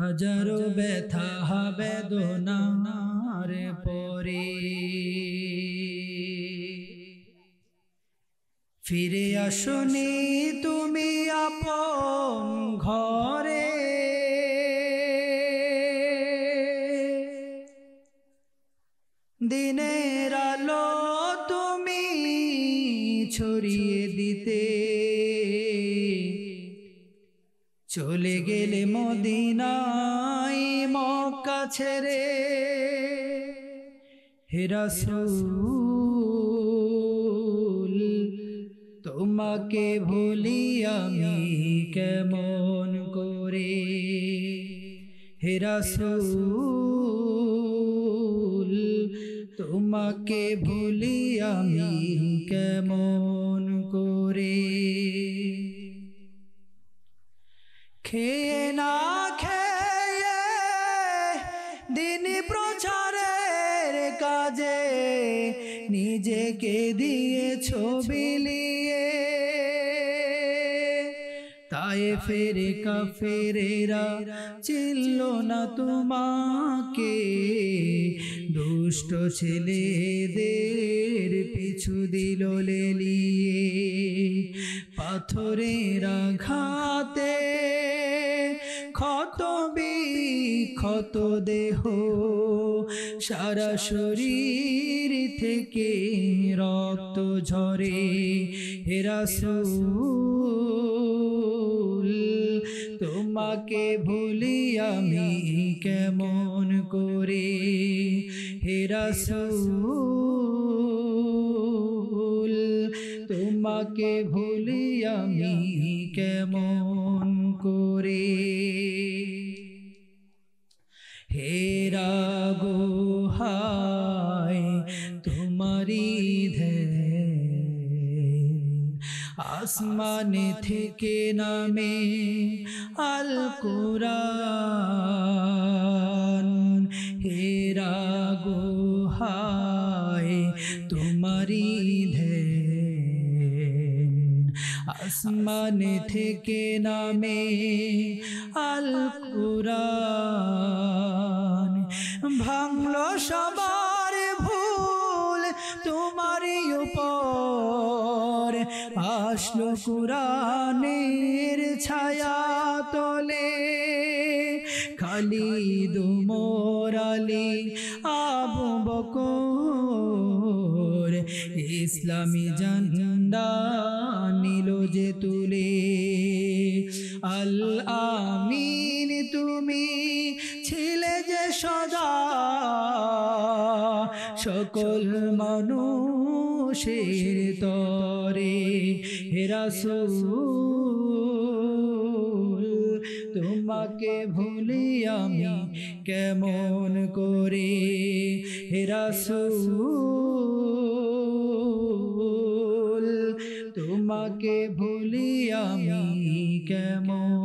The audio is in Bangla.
হাজারো ব্যথা বেদনার পরে ফিরে আসনি তুমি আপন ঘরে। দিনের আলো তুমি ছড়িয়ে দিতে চলে গেলে মদিনায় মক্কা ছেড়ে। হে রাসূল তোমাকে ভুলি আমি কেমন করে। হে রাসূল তোমাকে ভুলি আমি কেমন করে। খেয়ে না খেয়ে দিন প্রচারের কাজে নিজেকে দিয়েছো বিলিয়ে। তায়েফের কাফেরেরা চিনল না তোমাকে, দুষ্ট ছেলেদের পিছু দিল লেলিয়ে। পাথরের আঘাতে ক্ষত বিক্ষত দেহ, সারা শরীর থেকে রক্ত ঝরে। হে রাসূল তোমাকে ভুলি আমি কেমন করে। হে রাসূল তোমাকে ভুলি আমি কেমন করে। হেরা গুহায় তোমারি ধ্যান, আসমান থেকে নামে আল কুরআন। হেরা গুহায় তোমারি ধ্যান, আসমান থেকে নামে আল কুরআন। ভাঙলো সবার ভুল তোমারই উপর, আসলো কুরআনের ছায়া তলে। খালিদ ওমর আলী আবু বকর ইসলামী ঝান্ডা নিল যে তুলে। আল আমিন তুমি ছিলে যে সদা সকল মানুষের তরে। হে রাসূল তোমাকে ভুলি আমি কেমন করে। হে রাসূল তোমাকে ভুলি আমি কেমন